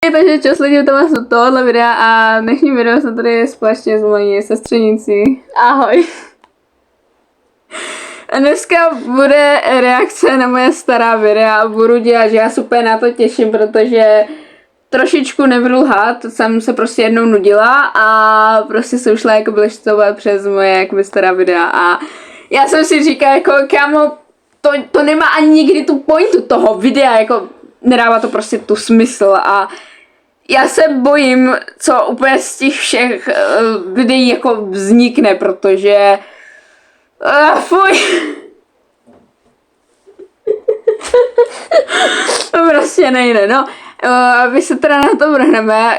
Takže čau lidi, to vás od tohohle videa a dnešní video jsem tady společně s mojí sestřenicí. Ahoj. A dneska bude reakce na moje stará videa a budu dělat, že já se úplně na to těším, protože trošičku nebudu lhát, jsem se prostě jednou nudila a prostě jsem šla jako blištovat přes moje jakoby stará videa a já jsem si říkala jako kámo, to nemá ani nikdy tu pointu toho videa, jako nedává to prostě tu smysl a já se bojím, co úplně z těch všech videí jako vznikne, protože fuj. To prostě nejde, no. My se teda na to vrhneme.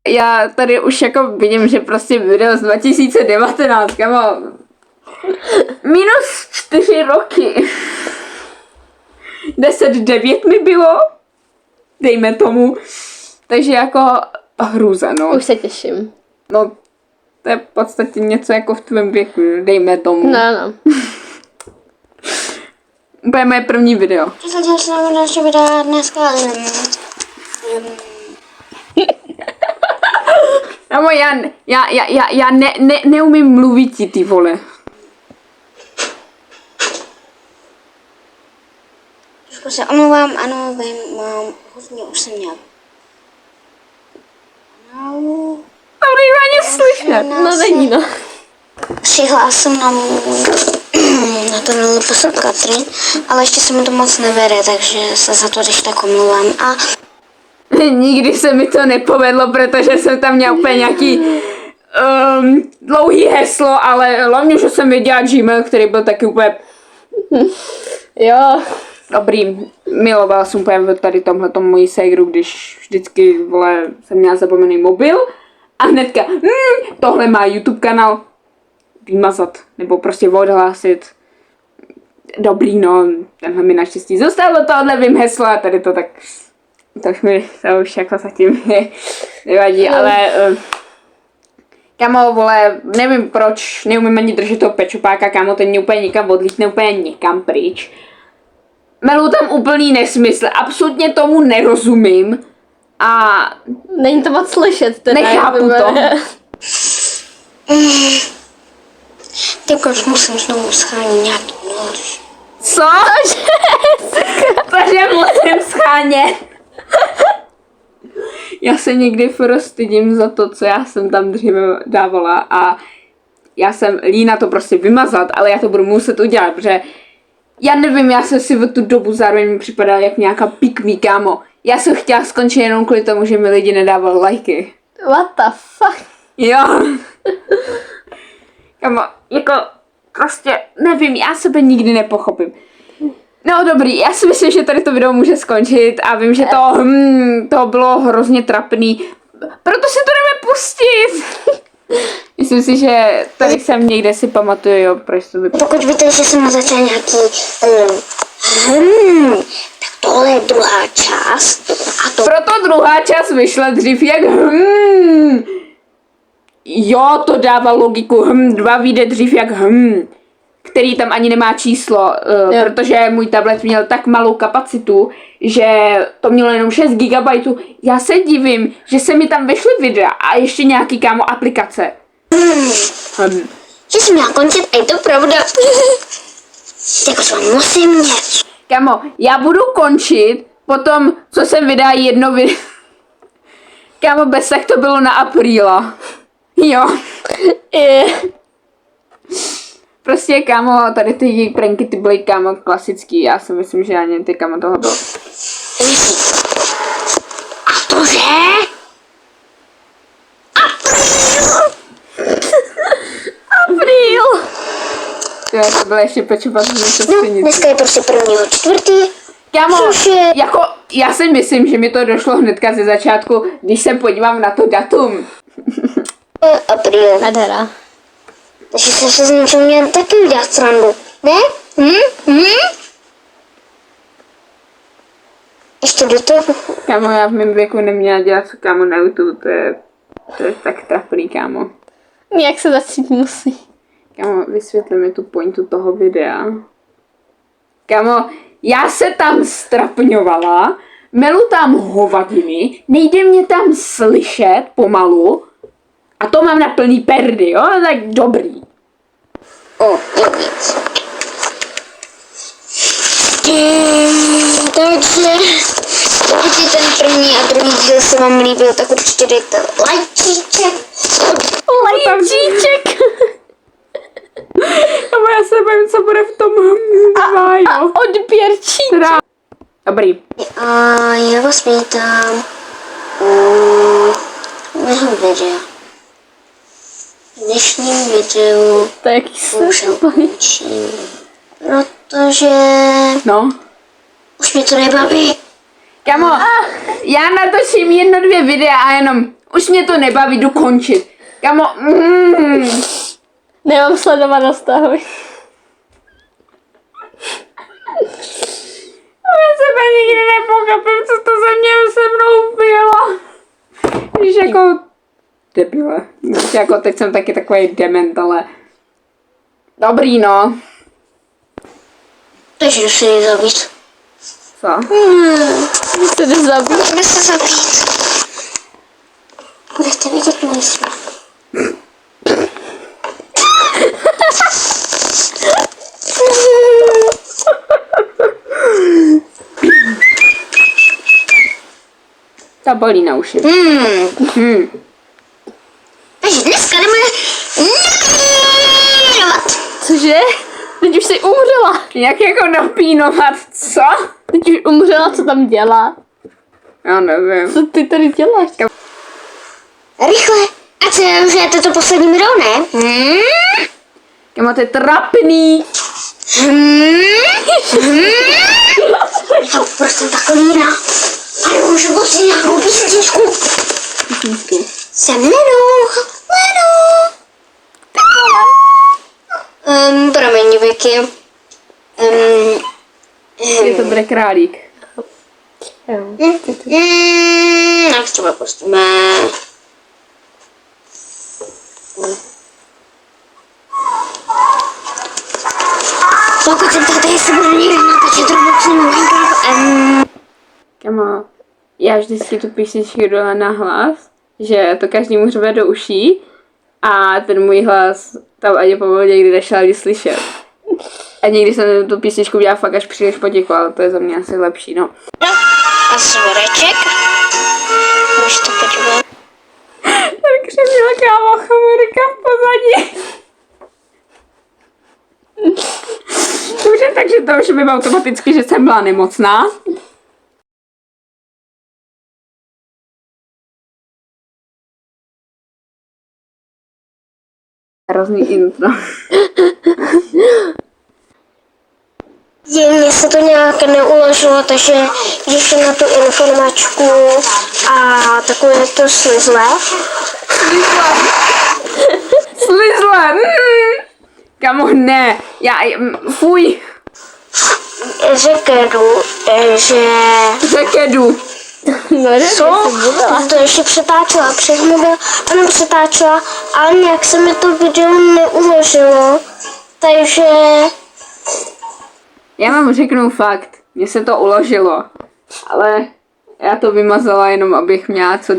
Já tady už jako vidím, že prostě video z 2019, kamo, minus 4 roky. 10-9 mi bylo, dejme tomu, takže jako hrůza, no. Už se těším. No, to je v podstatě něco jako v tvém věku, dejme tomu. No. Úplně moje první video. Představil jsem další videa dneska. Amo, já neumím mluvit, ty vole. Trošku se omlouvám, ano, vím, mám hodně už jsem měl. To nejde ani slyšet. No není, no. Přihlásím na to měl poslat Katrin, ale ještě se mi to moc nevede, takže se za to když tak omlouvám. A nikdy se mi to nepovedlo, protože jsem tam měl úplně nějaký dlouhý heslo, ale hlavně, že jsem věděla Gmail, který byl taky úplně Jo. dobrý. Milovala jsem úplně tady tomhletom mojí ségru, když vždycky, vole, jsem měla zapomený mobil a hnedka, tohle má YouTube kanál, vymazat, nebo prostě odhlásit. Dobrý, no, tenhle mi naštěstí zůstalo tohle, vím heslo a tady to tak, to už jako zatím nevadí, ale kámo, vole, nevím proč, neumím ani držet toho pečupáka, kámo, ten mě úplně nikam odlítne, úplně někam pryč. Melou tam úplný nesmysl, absolutně tomu nerozumím a Není to moc slyšet, teda. nechápu to. teď musím znovu schránit nějaký nož. Co? Takže musím schánět. Já se někdy furt stydím za to, co já jsem tam dříve dávala a já jsem lína to prostě vymazat, ale já to budu muset udělat, protože já nevím, já jsem si v tu dobu zároveň mi připadala jak nějaká pick me, kámo. Já jsem chtěla skončit jenom kvůli tomu, že mi lidi nedávali lajky. What the fuck? Jo. Kámo, jako prostě nevím, já sebe nikdy nepochopím. No dobrý, já si myslím, že tady to video může skončit a vím, že to bylo hrozně trapný. Proto si to jdeme pustit. Myslím si, že tady jsem někde si pamatuju, jo, proč to vypadá. Pokud víte, že jsem začal nějaký tak tohle je druhá část a to Proto druhá část vyšla dřív jak Jo, to dává logiku, 2 vyjde dřív jak který tam ani nemá číslo, protože můj tablet měl tak malou kapacitu, že to mělo jenom 6 GB. Já se divím, že se mi tam vešly videa a ještě nějaký, kámo, aplikace. že jsem měla končit a je to pravda. Tak to musím něco. Kámo, já budu končit potom, co jsem vydá jedno video. Kámo, bez tak to bylo na apríla. Jo. Prostě, kámo, tady ty pranky, ty byly, kámo, klasický. Já si myslím, že ani ty, kámo, toho bylo. A to že? Apríl! Jo, to bylo ještě pečovat z sestřenice. Dneska je prostě 1.4. Kámo, Což je- jako, já si myslím, že mi to došlo hnedka ze začátku, když se podívám na to datum. Apríl. Nadera. Takže jsem se z něčeho měl taky udělat srandu. Ne? Ještě do toho. Kámo, já v mém věku neměla dělat, kámo, na YouTube, to je To je tak trapný, kámo. Nějak se začít musí. Kámo, vysvětli mi tu pointu toho videa. Kámo, já se tam strapňovala, melu tam hovadiny, nejde mě tam slyšet pomalu a to mám na plný perdy, jo? Tak dobrý. O, je víc. Takže pokud ti ten první a druhý díl se vám líbil, tak určitě dejte lajčíček. Lajčíček. Kámo, já se bavím, co bude v tom A odběrčíček. Dobrý. A já vás vítám mého videa. V dnešním videu To je jaký bohužel končím, protože No. už mě to nebaví. Kámo, já natočím 1-2 videa a jenom už mě to nebaví dokončit. Kámo, Nemám sledovanost, ahoj. já sebe nikdy nepokapím, co to ze mě se mnou bylo. Víš, jako debile. Jako teď jsem taky takový dement, ale dobrý, no. Takže jdu se jde zabít. Co? Jste jde zabít. Pojďme se zabít. Budete vidět můj smrt. Ta bolí na uši. Takže dneska jdeme napínovat. Cože? Teď už jsi umřela. Jak jako napínovat, co? Teď už umřela, co tam dělá? Já nevím. Co ty tady děláš? Rychle, ať se užijete to poslední video, ne? Kámo, to je trapný. Já prostě tak lína. A nemůžu pustit nějakou písničku. Jsem Leno. Promiň, Vicky. Je to bude králík. Jak třeba pustíme. Pokud jsem tady, jestli budu někde natáčet Roblox nebo Minecraft. Kámo, já vždycky tu písničku dala na hlas, že to každému řve do uší a ten můj hlas tam ani pomalu někdy nešel ani slyšet. A někdy jsem tu písničku udělala fakt až příliš potichu, ale to je za mě asi lepší, no. A svoreček. Můžeš to podívat. Tak křemila kámo chmurka v pozadí. Dobře, takže to už vím automaticky, že jsem byla nemocná. Hrozný intro. Mně se to nějak neuložilo, takže když jsem na tu informačku a takové to slizle. Slizle! Kamo, ne. Fuj. Řeknu, že... Řekedu. Co? To ještě přetáčela přes mobil, ano přetáčela, ale nějak se mi to video neuložilo, takže... Já vám řeknu fakt. Mně se to uložilo. Ale já to vymazala jenom, abych měla co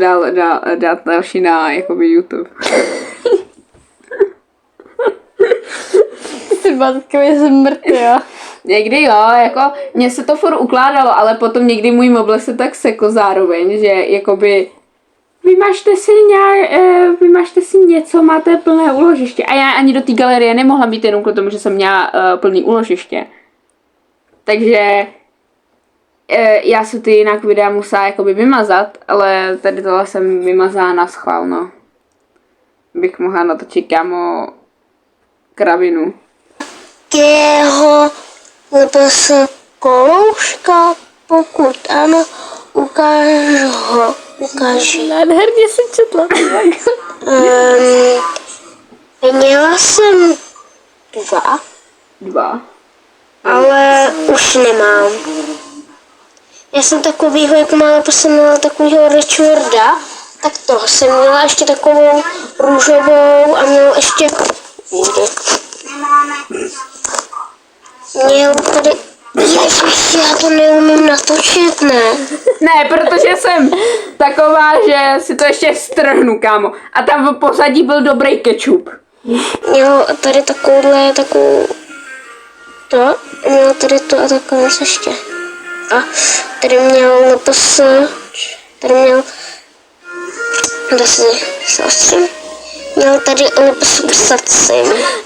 dát další na jakoby YouTube. Ty batky je zmrt, jo. Někdy jo, jako mně se to furt ukládalo, ale potom někdy můj mobil se tak sekl zároveň, že jakoby vymažte si něco, máte plné úložiště. A já ani do té galerie nemohla být jenom kvůli tomu, že jsem měla plný úložiště. Takže já si ty jinak videa musela jakoby vymazat, ale tady tohle jsem vymazala na schvál, no. Bych mohla natočit kámo kravinu. Jeho LPS kolouška, pokud ano, ukáž. Nádherně jsem četla. Měla jsem 2, ale už nemám. Já jsem takovýho, jak málo posunula takovýho Richarda, Tak to jsem měla ještě takovou růžovou a měl ještě... Měl tady... Ježiš, já to neumím natočit, ne? Ne, protože jsem taková, že si to ještě strhnu, kámo. A tam v pozadí byl dobrý kečup. Měl tady takovou... To, měl tady to a takové ještě. A tady měl napis... Tady měl... Kde si zaostřím? Měl tady napis k srdci.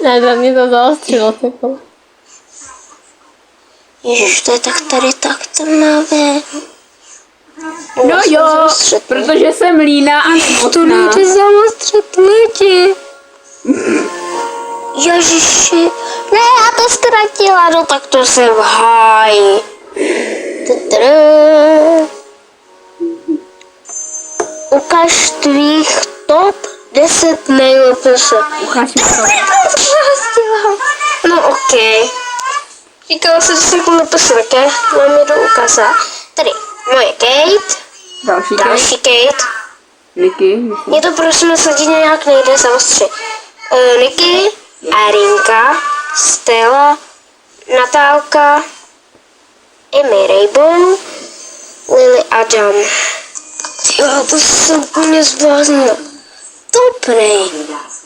Ne, za mě to zaostřilo, ty vole. Ježiš, to je tak tady tak tmavé. No jo, protože jsem líná a To nemocná. nejde zaostřit lidi. Ježiši. Ne, já to ztratila, no tak to jsem v háji. Ukaž tvých top 10 nejlepších. Ukáž mi to. No ok. Říkala jsem, že jsem to napisala, ok? Mám je to ukázat. Tady, moje Kate. Další Další Kate. Niky. Mě to prosím sladit nějak nejde zaostřit. Niky, Arinka, Stella, Natálka, Amy Rainbow, Lily a Jan. Jo, to jsem úplně zbláznila. Dobrý.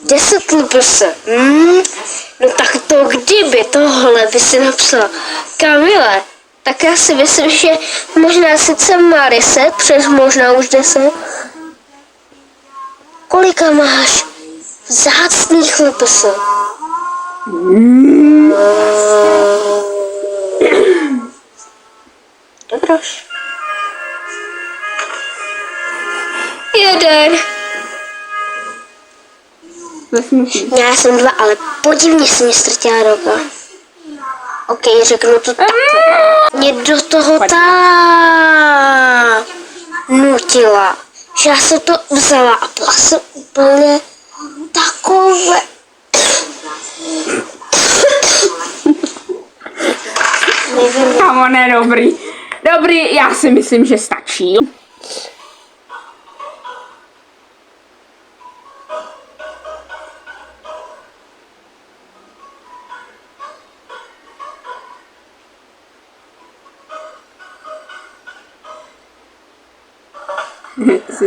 10 lupese. No tak to kdyby tohle by si napsala Kamile, tak já si myslím, že možná sice má 10, přes možná už 10. Kolika máš vzácných lupesů? Dobroš. 1. Já jsem 2, ale podivně se mě ztratila roka. Ok, řeknu to tak. Mě do toho ta nutila, že já jsem to vzala a byla jsem úplně takové. Kámo, ne, dobrý. Dobrý, já si myslím, že stačí.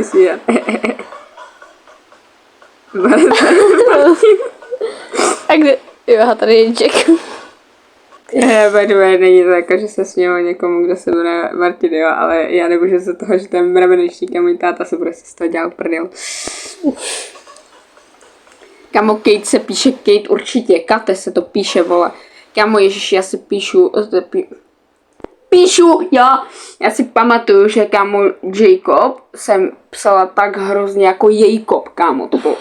Si. A kde? Jo, a tady je Jack. By the way, není to jako, že se smělo někomu, kdo se jmenuje Martin, jo, ale já nemůžu se toho, že ten mravenečník a můj táta se prostě z toho dělal prdel. Kamo, Kate se píše Kate určitě, Kate se to píše, vole. Kamo, ježiš, já si píšu, jo. Já si pamatuju, že kámo Jacob jsem psala tak hrozně jako Jacob, kámo, to bylo.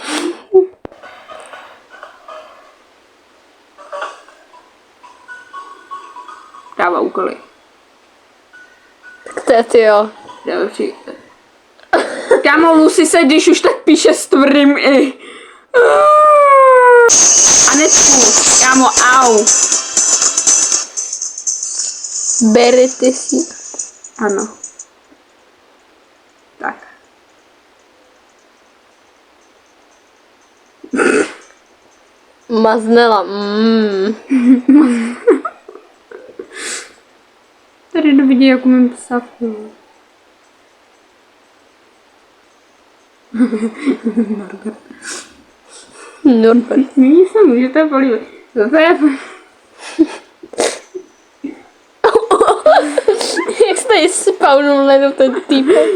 Dává úkoly. Tak to je ty jo. Další. Kámo, Lucy se, když už tak píše s tvrdým i. Anetku, kámo, au. Berry ty si. Ano. Tak. Maznela. Tady nevidí, jak umím psát. Norbert. Nyní se můžete políbit. To je... Jak jste ji spawnul najednou ten týpek.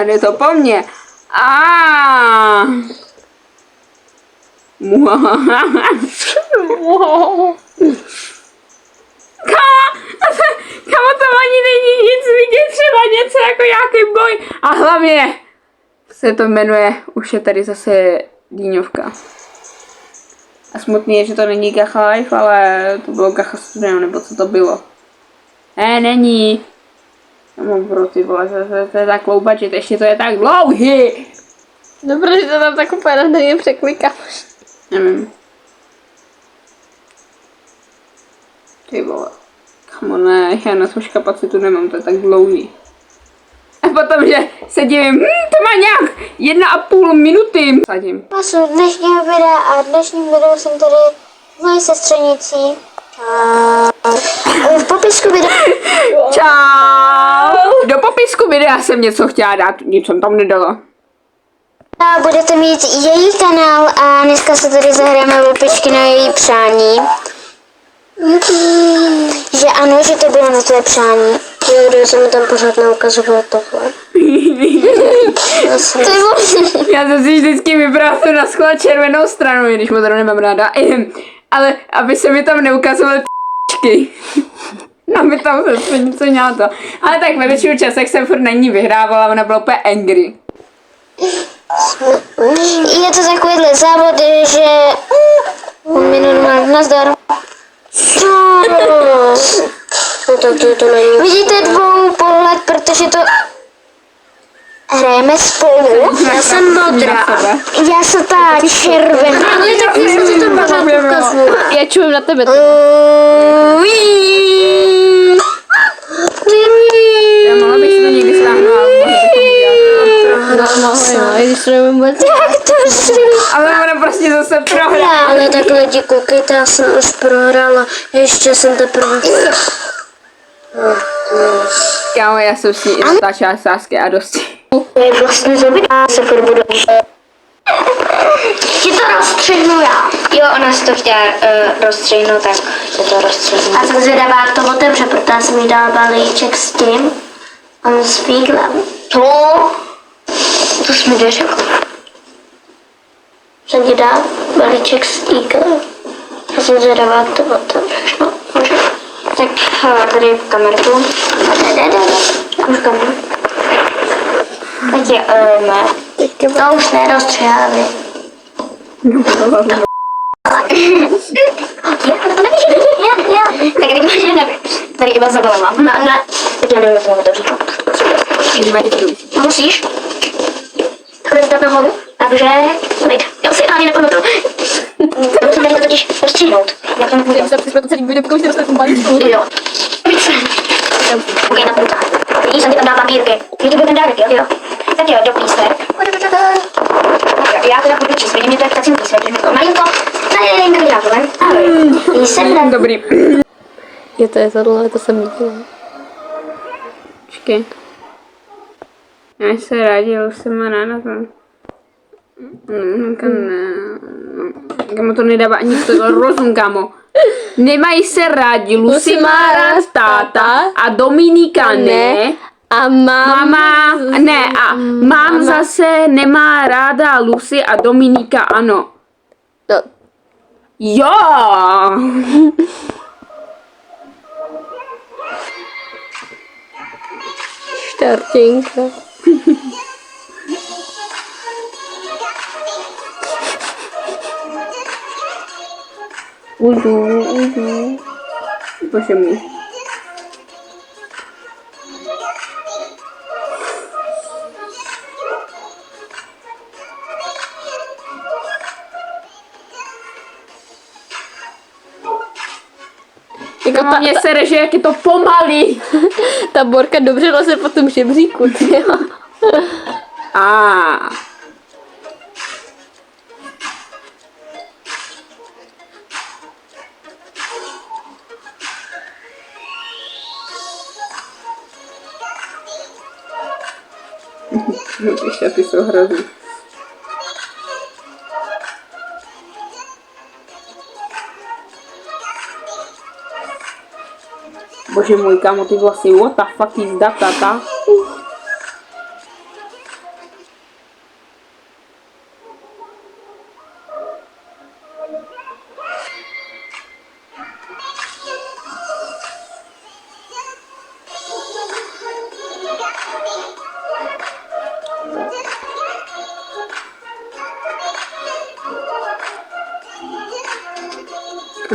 Je to po mně. Kamo, tam ani není nic vidět, třeba něco jako nějaký boj. A hlavně se to jmenuje, už je tady zase dýňovka. A smutný je, že to není Gacha Life, ale to bylo Gacha Studio, nebo co to bylo. Není. Kamo, bro, ty vole, to je tak low budget, ještě to je tak dlouhý. Dobré, že to tam tak úplně nádherně překlikáš. Nevím. Ty vole. Kamo, ne, já na svou kapacitu nemám, to je tak dlouhý. potom, že se divím, to má nějak 1,5 minuty. Sadím. Masu dnešního videa a dnešním videu jsem tady s mojí sestřenicí. V popisku videa Čau. Do popisku videa jsem něco chtěla dát, nic jsem tam nedala. budete mít její kanál a dneska se tady zahrajeme opičky na její přání. Že ano, že to bylo na tvé přání. Jo, jsem mi tam pořád neukazovala tohle. Já jsem si vždycky vybrala tu na schvál červenou stranu, i když moc to nemám ráda. Ale aby se mi tam neukazovaly t***čky. Aby tam se něco měla to. Ale tak ve většinu časech jsem furt na ní vyhrávala, ona byla úplně angry. Je to takovýhle závod, že mi normálně nazdar. No to není. Vidíte dvou pohled, protože to hrajeme spolu. Já jsem modrá. Já jsem ta červená. Ale tak jsem si to pořád ukazovala. Já čuju na tebe. Já mohla bych si to někdy stáhnout, No, i když to nevím vůbec. Jak to ale ona prostě zase prohrála. Ale takhle lidi, koukejte, já jsem už prohrála. Ještě jsem teprve. Kámo, já jsem s ní i natáčela sásky a dosti. To je vlastně zabitá, se furt budu. Ti to rozstřihnu já. Jo, ona si to chtěla rozstřihnout, tak se to rozstřihnu. A jsem zvědavá, jak to otevře, protože jsem jí dala balíček s tím. On s fíglem. To jsi mi neřekl. Jsem ti dal balíček s fíglem. Já jsem zvědavá, jak to otevřeš. No, může. Tak tady kamerku. Už kameru. Tak je, to už nerozstřihávě. Tak tady iba zabalám. Tak já nevím, jak to otevřít. Musíš. Takhle zdat nahoru, takže nejde. Já si ani nepamatuju. To jsem tady totiž rozstřihnout. Já to nepůjdu. Jsme to celý video, pokud jste dostali v balíčku. Jo. Ok, na půlka. Vidíš, jsem ti tam dal papírky. Vidíš, byl ten dárek, jo? Tak jo, do plísek. Já teda budu číst, vidím, že to je ptacím plísek. Malinko, nevím, tak dělám problém. Ahoj. Plísek, Dobrý. Je tohle, to jsem viděla. Počkej. Já se rádi, už jsem má ráda to. Kámo, to nedává ani to rozum, kámo. Nemají se rádi, Lucy má rád táta a Dominika ne. A Mama, ne, a mám zase nemá ráda Lucy a Dominika ano. No, Jo! štartinka. Udu. Bože můj. Jako No, mě se reže, jak je to pomalý. ta Borka dobře leze po tom žebříku, ty jo. Ty šaty jsou hrozný. Bože můj, kámo, ty vlasy, what the fuck is that, tata?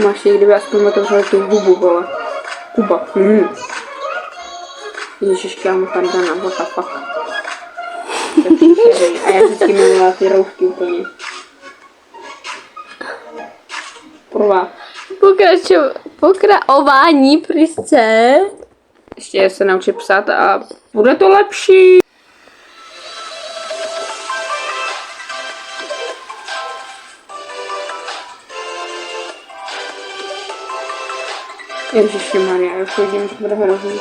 Máš kdyby aspoň otevřel tu hubu, vole. Kuba. Ježiš, kámo, Tarzana, what the fuck. A já vždycky milovala ty roušky úplně. Prva. Pokračování prysce. Ještě se naučit psát a bude to lepší. Ježišimarja, já chodím, to bude hrozný.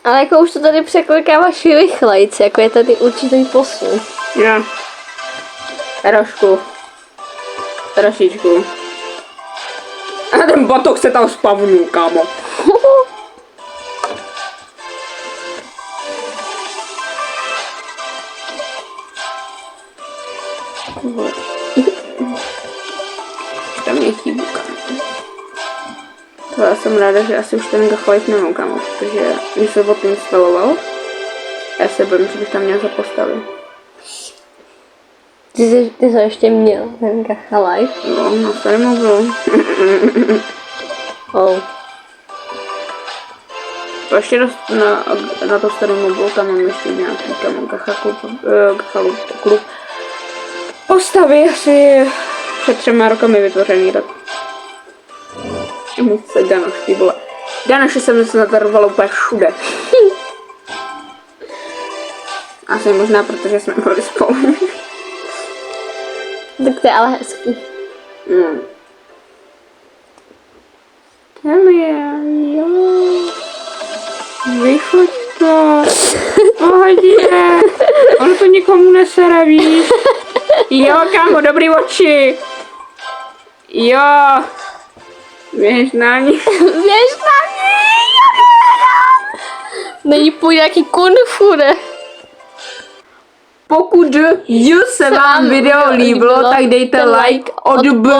Ale jako už to tady překlikáváš rychlejc, jako je tady určitý posun. Jo. Trošku. Trošičku. A ten batok se tam spavnul, kámo. Tam je chybu, kámo. To já jsem ráda, že asi už ten gachlajk nemám, kámo, protože když se o tím staloval, já se bojím, že bych tam něco postavil. Ty jsi ještě měl, ten kachalaj. No, na starý mobil. Oh. To ještě dost na to starý mobil, tam mám ještě nějaký klub postavy asi před 3 rokami vytvořený, tak mu se Danošky, vole. Danoši se mi se natarvalo úplně všude. Asi možná, protože jsme byli spolu. Tak to je ale hezký. Tam je, jo. Vychoď to. Pohodě. On to nikomu nesere, víš. Jo, kámo, dobrý oči. Jo. Běž na ní. Běž na ní! Není půjde jaký kung fu, ne? Pokud se vám video líbilo, tak dejte like, odběr,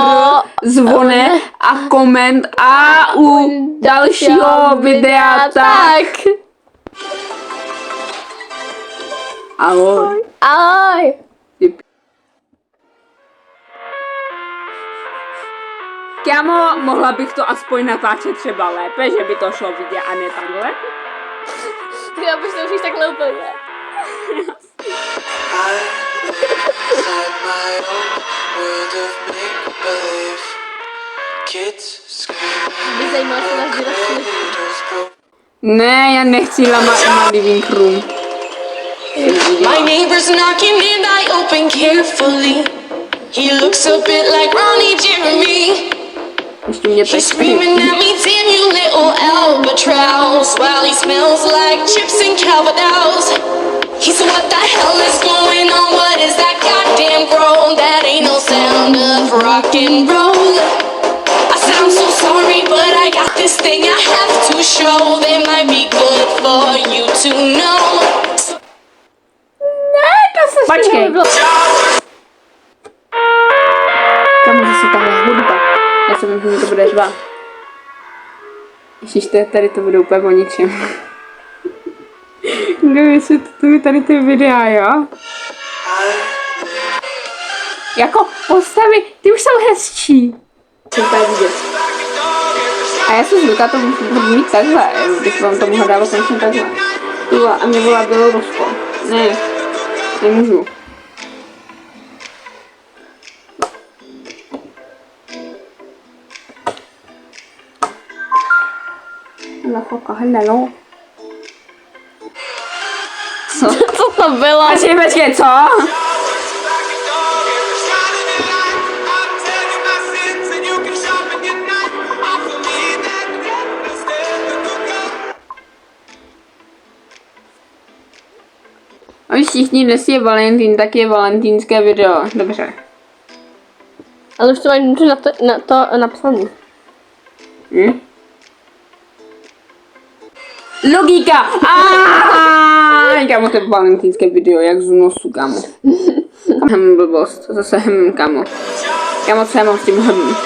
zvonek a koment a u dalšího videa tak. Ahoj. Ahoj. Kámo, mohla bych to aspoň natáčet třeba lépe, že by to šlo vidět a ne takhle. Já bych to už takhle úplně. By zajímalo se nás vyrostli. Ne, já nechci lama living room. My neighbor's knocking and I open carefully. He looks a bit like Ronnie Jeremy. Ještě mě He's tak screaming at me, damn you little albatross, while he smells like chips and Calvados. He said, what the hell is going on? What is that goddamn groan? That ain't no sound of rock and roll. I said, I'm so sorry, but I got this thing I have to show. That might be good for you to know. Ne, to se Počkej. nebylo. Kamu zase tahle hudba. Já si myslím, že to bude žva. Ježiš, tady to bude úplně o ničem. Kdo jestli to je tady ty videa, jo? Jako postavy, ty už jsou hezčí. Jsem tady vidět. A já jsem zvyklá to mít takhle, bych vám to mohla dávat konečně takhle. A mě volá Bělorusko. Ne, nemůžu. Na foka, hello. Co? Co to bylo? Počkej, co? A všichni, dnes je Valentín, tak je valentínské video. Dobře. Ale už to mají na to napsaný. Logika! Kámo, to je valentínské video, jak z nosu, kámo. Blbost, zase kámo. Kámo, co já mám s tím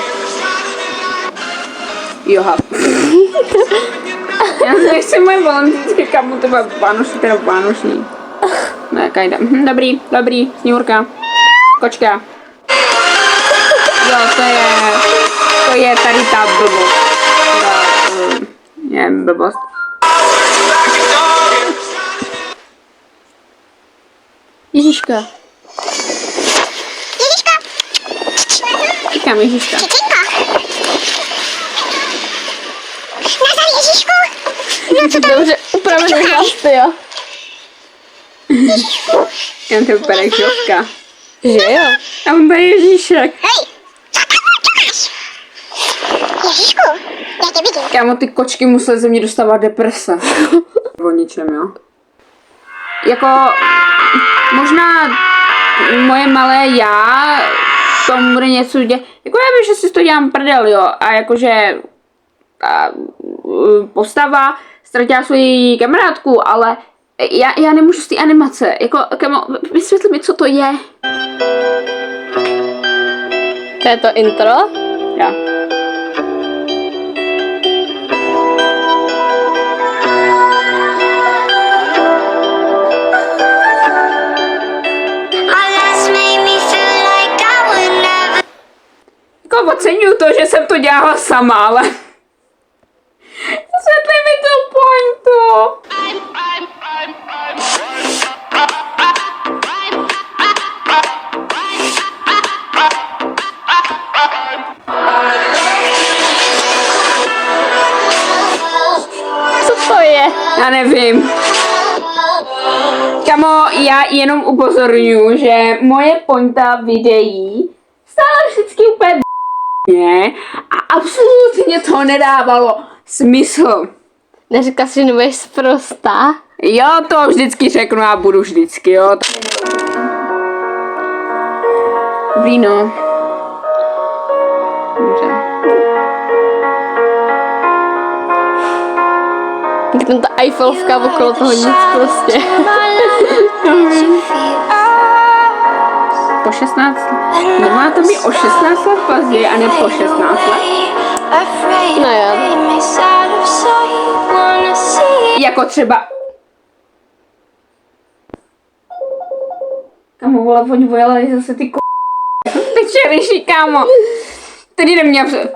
Joha. Já nechci moje valentínské, kámo, to bude vánoční. Ne, kajda. Dobrý, sněhurka. Kočka. Jo, to je tady ta blbost. Je blbost. Ježiška. říkám Ježíška. Nazar Ježíšku! Dobře, upravený hlas, ty jo. Jen to vypadá jak žovka. Že jo? A on tady Ježíšek. Hej! Co tam máš? Ježíšku, já tě vidím. Kámo, ty kočky musely ze mě dostávat deprese. O ničem, jo. Jako, možná moje malé já tomu bude něco dělat. Jako já vím, že si to dělám prdel, jo. A jakože postava ztratila svoji kamarádku, ale já nemůžu z té animace. Jako, kámo, vysvětli mi, co to je. To je to intro? Já. Jako oceňuju to, že jsem to dělala sama, ale vysvětli mi tu pointu. Co to je? Já nevím. Kamo, já jenom upozorňuji, že moje pointa videí stále vždycky úplně a absolutně to nedávalo smysl. Neříká si, že nebudeš sprostá? Jo, to vždycky řeknu a budu vždycky, jo. Dobrý, no. Dobře. Jak tam ta Eiffelovka okolo toho nic prostě. Po 16 let. Nemá to být o 16 let později a ne po 16 let? No jo. Jako třeba... Kamo, vole, oni volali zase ty večeryši, kámo. Tedy neměl před...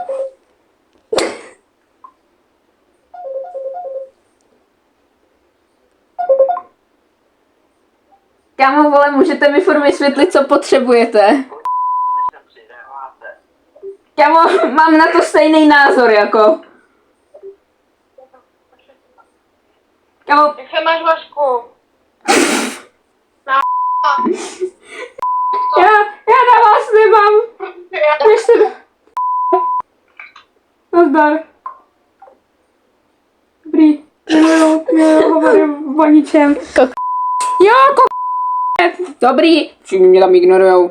Kámo, vole, můžete mi furt vysvětlit, co potřebujete? Kámo, mám na to stejný názor, jako. Kámo, Jak se máš, Vašku? já na vás nemám. Běžte do... Nazdar. Dobrý. Nehovorím o ničem. Jo, Dobrý. Všichni mě tam ignorujou.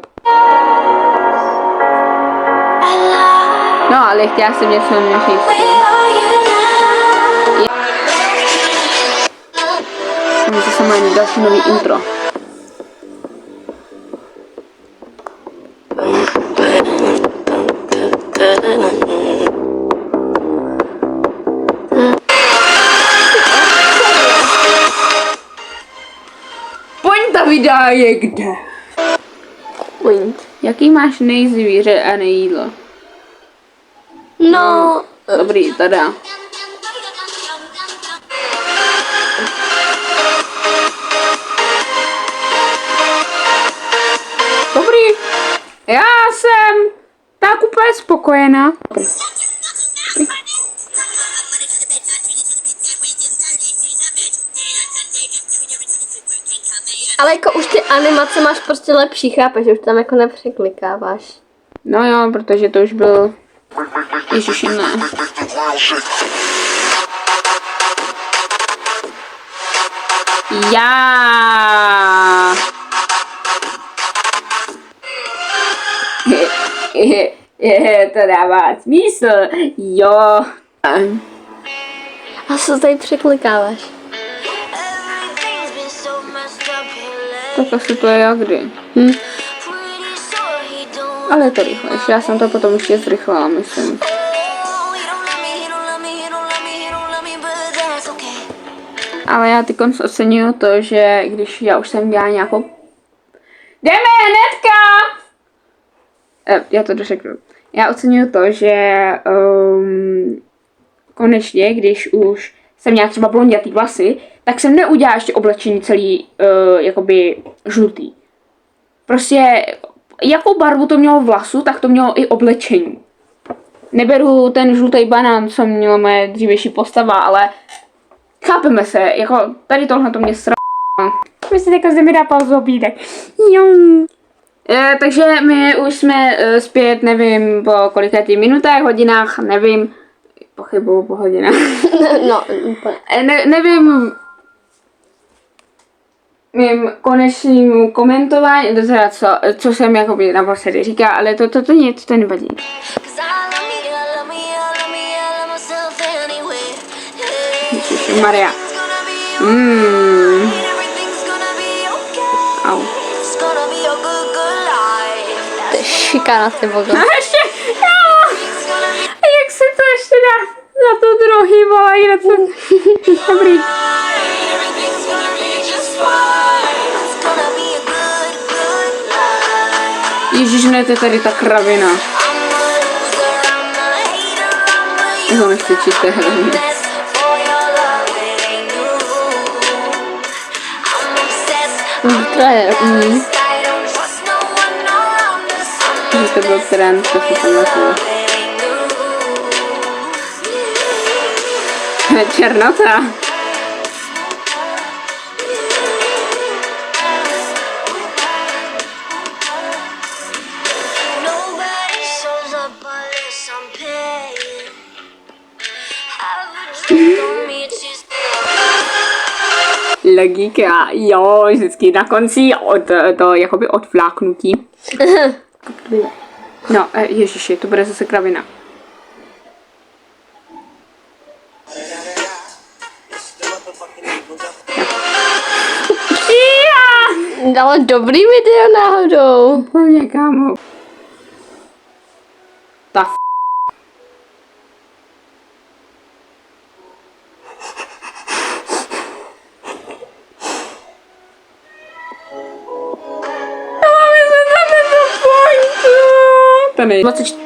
No, ale chtěla jsem něco říct. Mám zase má další nový intro. Pointa videa je kde? Point. Jaký máš nejzvíře a nejídlo? No, Dobrý, tada. Dobrý. Já jsem tak úplně spokojená. ale jako už ty animace máš prostě lepší, chápeš, že už tam jako nepřeklikáváš. No jo, protože to už byl... Ježiši, ne. Já. To dává smysl. Jo. A co tady překlikáváš? Tak asi to je jak kdy. Ale je to rychlejší, já jsem to potom ještě zrychlila, myslím. Ale já ty konc oceňuju to, že když já už jsem dělala nějakou... Jdeme hnedka! Já to dořeknu. Já oceňuju to, že konečně, když už jsem měla třeba blondětý vlasy, tak jsem neudělala ještě oblečení celý jakoby žlutý. Prostě jakou barvu to mělo vlasu, tak to mělo i oblečení. Neberu ten žlutý banán, co měla moje dřívější postava, ale chápeme se, jako tady tohle to mě Prostě jako se mi dá pauzu obídek. Takže my už jsme zpět, nevím po kolikátých minutách, hodinách, nevím, pochybuju po hodinách. No, úplně. Nevím, mým konečným komentování, to teda co jsem jakoby naposledy říká, ale to nic, to nevadí. Ježišmarja. Au. To je šikana, ty vogo. A ještě, a jak se to ještě dá na to druhý, vole, na to, dobrý. Ježíš, ne, to je tady ta kravina. To nechci číst, to je hrozný. To je, Že to byl trend, to si pamatuju. Černota. Logika, jo, vždycky na konci to jakoby odfláknutí. No, ježiši, to bude zase kravina. dala dobrý video náhodou. Úplně, kámo. Ta to nej. 24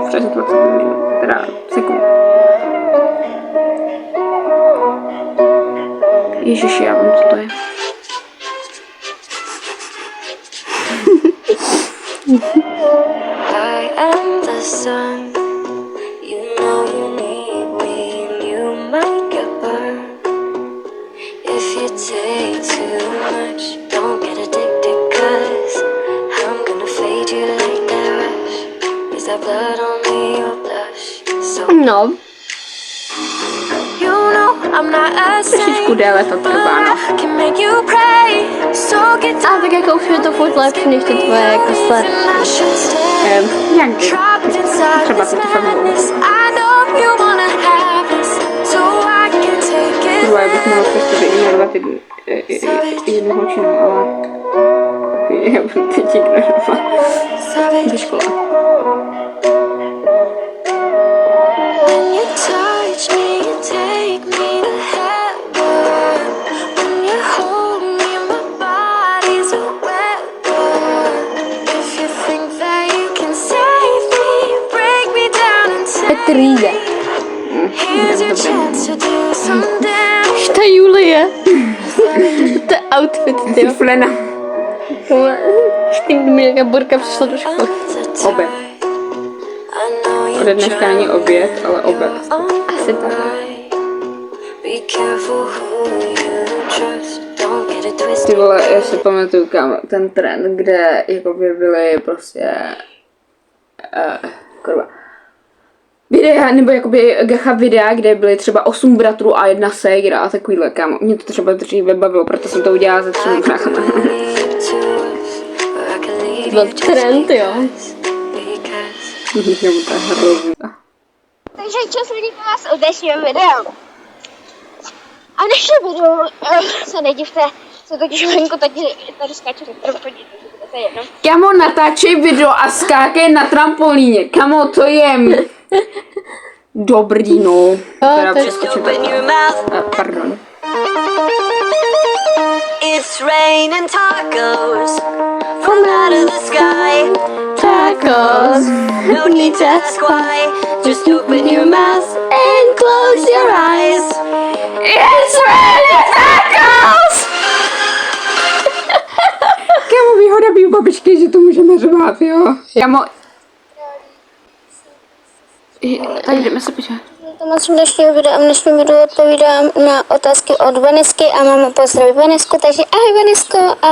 přes 20 minut, teda sekund. Ježiši, já vím, co to je. I am the sun. You know you need me and you might get burned. If you take too much, don't get addicted, 'cause I'm gonna fade you like that rush. Is that blood on me or blush? So No. you know I'm not a Trošičku saint, déle to trvá, no. but I can make you pray. So get A tak jako už je to furt lepší než ty tvoje jako sled. I should stay. Jak by? Trapped inside Třeba this to fakt bylo. madness. I know you wanna have this, so I can take it. Druhé bych měla prostě vyignorovat jednu holčinu, ale já budu teď ignorovat ze škola. When you touch me, you take me to heaven. When you hold me, my body's a weapon. If you think that you can save me, break me down and take Petrýda. here's your chance to do some damage. To je Julie. To je outfit, ty jo. Flena. Štink mi jaká burka přišla do školy. Obed. Ode dneška není oběd, ale obed. Asi tak. Be careful who you trust. Don't get it twisted. Ty vole, já si pamatuju, kámo, ten trend, kde jakoby byly prostě kurva. Videa, nebo jakoby gacha videa, kde byly třeba 8 bratrů a 1 ségra a takovýhle, kámo. Mě to třeba dříve bavilo, proto jsem to udělala ze 3 bráchama. Byl trend, jo. Nebo to je hrozný. Takže čas lidi to vás u dnešního videa. A než to budu, se nedivte, se totiž venku tady skáču na trampolíně, to je jedno. Kamo, natáčej video a skákej na trampolíně. Kamo, to je dobrý, no. Teda přeskočím to. Pardon. It's raining tacos from out of the sky. Tacos. No need to ask why. Just open your mouth and close your eyes. It's raining tacos! Kamo, výhoda býv babičky, že to můžeme budeme řvát, jo. Kámo... Tady jdeme se podívat. To moc dnešního videa. V dnešním videu odpovídám na otázky od Vanesky a mám pozdravit Vanesku, takže ahoj Vanesko a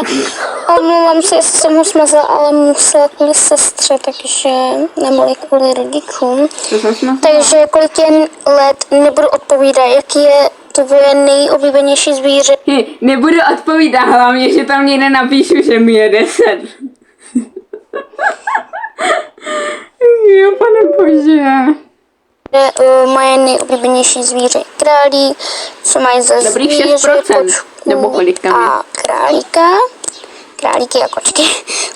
omlouvám se, jestli jsem ho smazala, ale musela kvůli sestře, takže neboli kvůli rodičům. Takže kolik jen let nebudu odpovídat, jaký je tvoje nejoblíbenější zvíře. Nebudu odpovídat, hlavně, že tam někde napíšu, že mi je 10. Jo, pane bože. Moje nejoblíbenější zvíře králík, co mají za dobrých zvíře, 6%, kočku nebo kolik tam je? a králíka. Králíky a kočky.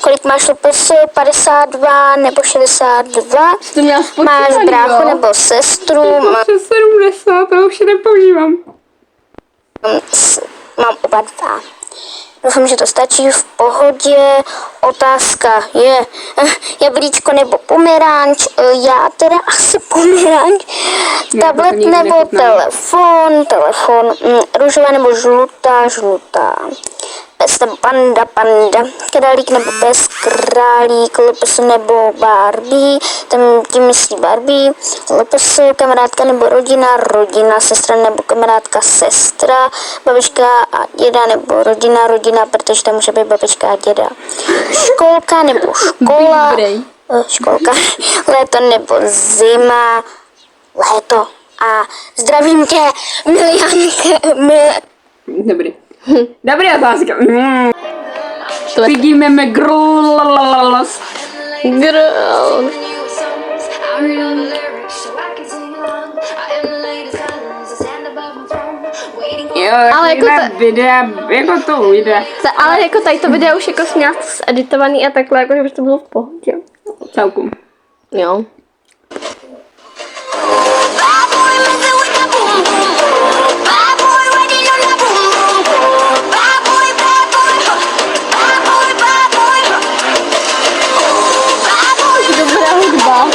Kolik máš LPS? 52 nebo 62? To měla Máš bráchu nebo sestru? Přes 70, to už nepoužívám. Mám oba dva. Doufám, že to stačí v pohodě. Otázka je jablíčko nebo pomeranč. Já teda asi pomeranč. Tablet nebo telefon. Růžová nebo žlutá. Pes nebo panda, králík nebo pes, králík, lepes nebo Barbie, tím myslí Barbie, lepes, kamarádka nebo rodina, sestra nebo kamarádka, sestra, babička a děda nebo rodina, protože tam může být babička a děda. Školka nebo škola, školka, léto nebo zima, léto. A zdravím tě, Milianka. Dobrý. Dobrý otázka. Vidíme McGraw. Jo, Ale jako videa, jako to ujde. Ale jako tady to video už jako směla editovaný a takhle, jako že by to bylo v pohodě. Celku. Jo. Dobrá hudba.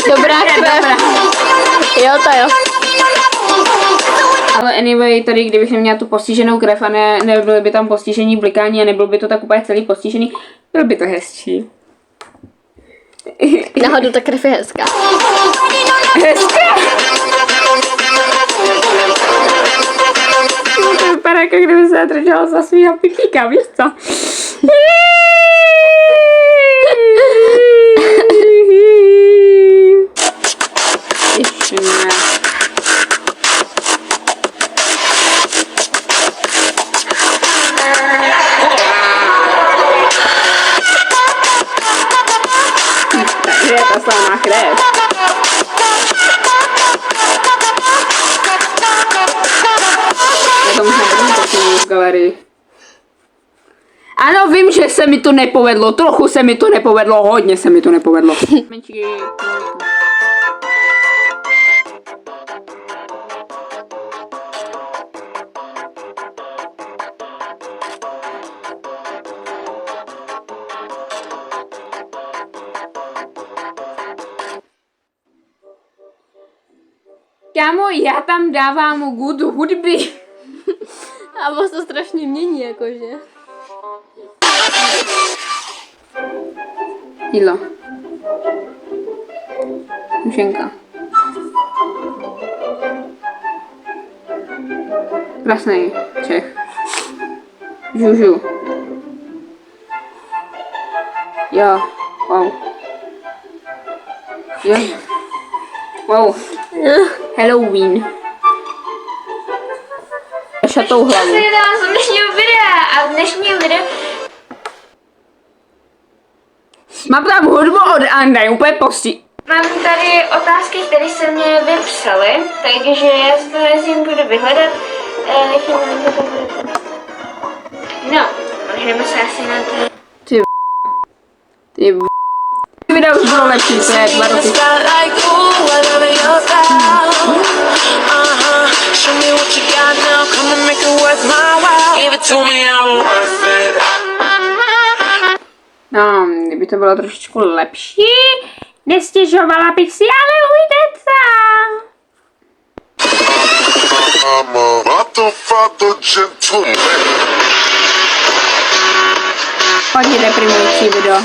Dobrá krev. Jo, to jo. Ale anyway, tady kdybych neměla tu postiženou krev a nebyly by tam postižení blikání a nebylo by to tak úplně celý postižený, bylo by to hezčí. Náhodou ta krev je hezká. Hezká! No to vypadá, jako kdyby se držela za svýho pitlíka, víš co? Ježišmarja. Kde je ta slavná krev? Já to možná budu takovou v galerii. Ano, vím, že se mi to nepovedlo, trochu se mi to nepovedlo, hodně se mi to nepovedlo. Kámo, já tam dávám good hudby. A moc to strašně mění, jakože. Jídlo. Mušenka. Krásný Čech. Žužu. Jo, wow. Jo. Wow. Halloween. Šatou hlavu. Z dnešního videa a v dnešním videu Mám tam hudbu od Andaj, úplně posti. mám tady otázky, které se mě vypsaly, takže já si to mezi budu vyhledat. No, můžeme se asi na to. Ty video už bylo lepší, to je 2 roky. No, kdyby to bylo trošičku lepší, Nestěžovala bych si, ale ujde sám. I'm a motherfucker gentleman. Hodně deprimující video.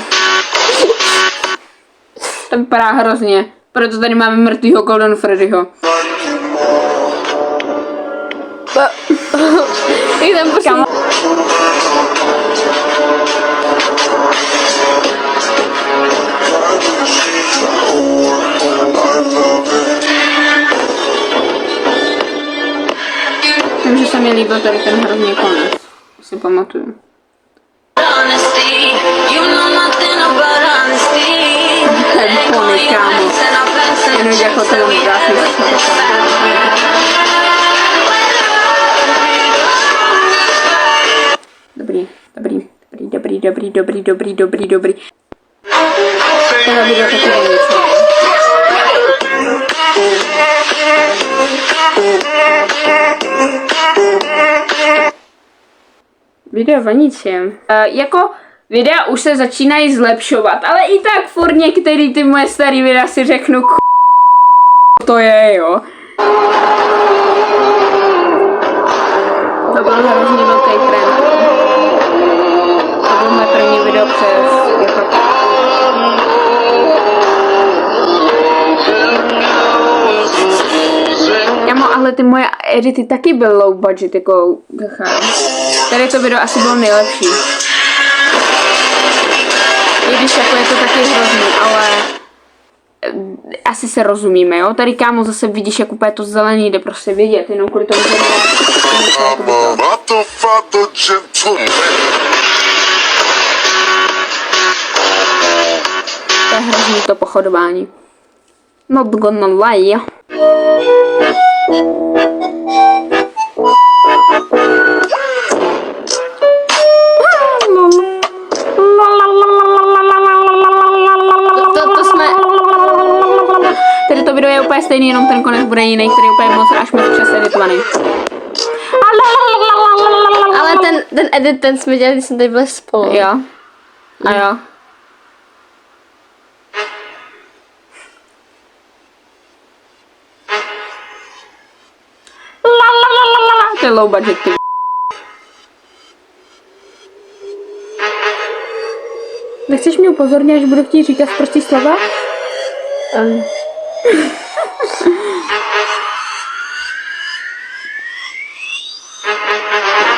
To vypadá hrozně. Proto tady máme mrtvýho Golden Freddyho. Jak tam prostě... Vím, že se mi líbil tady ten hrozný konec. Si pamatuju. Honesty, you know nothing about honesty. Ten pony, kámo. Jenom jako to mám krásný Dobrý. Tohle video taky není něco. Video o ničem. Jako videa už se začínají zlepšovat, ale i tak furt některý ty moje starý videa si řeknu to je, jo. To byl hrozně velký trend. To byl moje první video přes jako... Jamo, ale ty moje edity taky byl low budget, jako tady to video asi bylo nejlepší. I když jako je to taky hrozný, ale asi se rozumíme, jo? Tady kámo zase vidíš, jak úplně to zelený jde prostě vidět, jenom kvůli tomu, že I'm a motherfucker gentleman. to je hrozný to pochodování. Not gonna lie. To jsme... Tady to video je úplně stejný, jenom ten konec bude jiný, který je úplně moc až moc přeseditovaný. Ale ten edit, ten jsme dělali, když jsme tady byli spolu. Jo. A jo. To je low budget, ty. Nechceš mě upozornit, až budu chtít říkat prostý slova?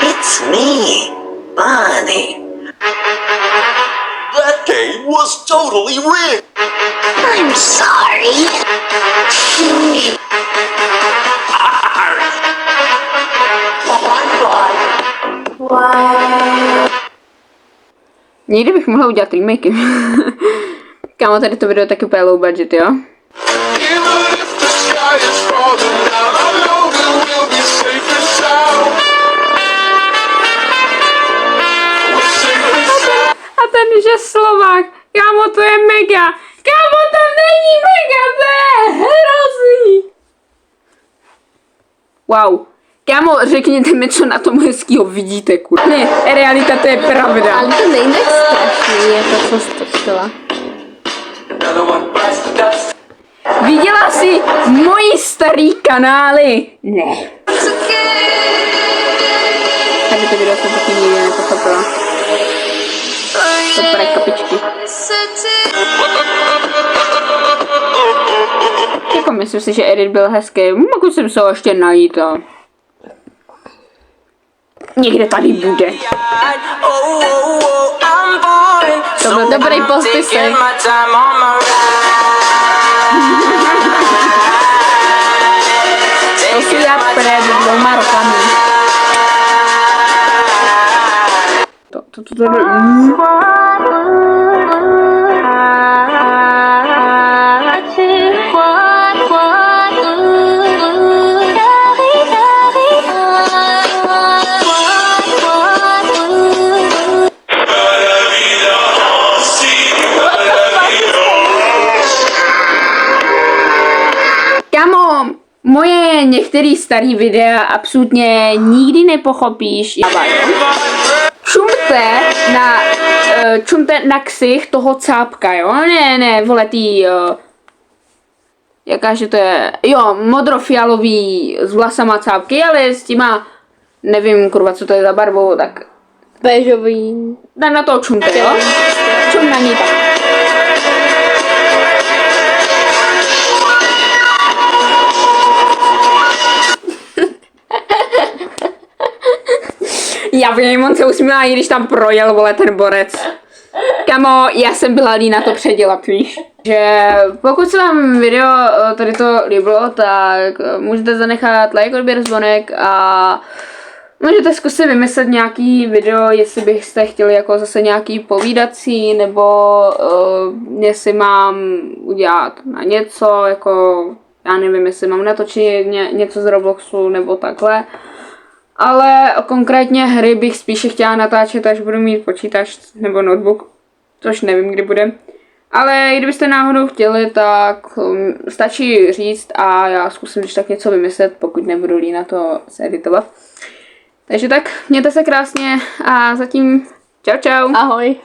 It's me, Bonnie. That game was totally rigged. I'm sorry. Někdy bych mohla udělat remakey. Kámo, tady to video je taky úplně low budget, jo? Even if the sky is falling down, I know that we'll be safe and sound. We're safe and sound. A ten, že Slovák, kámo, to je mega. Kámo, to není mega, to je hrozný. Wow. Kámo, řekněte mi, co na tom hezkýho vidíte, kurva. Ne, realita to je pravda. Ale to nejde strašný, jako co jsi to chtěla. Viděla jsi moji starý kanály? Ne. Tady to video jsem taky nikdy nepochopila. Super kapičky. Jako myslím si, že edit byl hezký. Mohl jsem se ho ještě najít a... Někde tady bude. To byl dobrý pospisek. To si já před 2 rokami. To Kámo, moje některé staré videa absolutně nikdy nepochopíš. Šumte na čumte na ksich toho cápka, jo? Ne, vole, jakáže to je, jo, modrofialový s vlasama cápky, ale s těma, nevím, kurva, co to je za barvou, tak Béžový. na toho čumte, jo? Čum na ní tak. Já vím, on se usmíval, i když tam projel, vole, ten borec. Kamo, já jsem byla lína to předělat, víš. Že pokud se vám video tady to líbilo, tak můžete zanechat like, odběr, zvonek a můžete zkusit vymyslet nějaký video, jestli byste chtěli jako zase nějaký povídací, nebo jestli mám udělat na něco, jako já nevím, jestli mám natočit něco z Robloxu, nebo takhle. Ale konkrétně hry bych spíše chtěla natáčet, až budu mít počítač nebo notebook, což nevím, kdy bude. Ale kdybyste náhodou chtěli, tak stačí říct a já zkusím když tak něco vymyslet, pokud nebudu lína to editovat. Takže tak, mějte se krásně a zatím čau čau. Ahoj.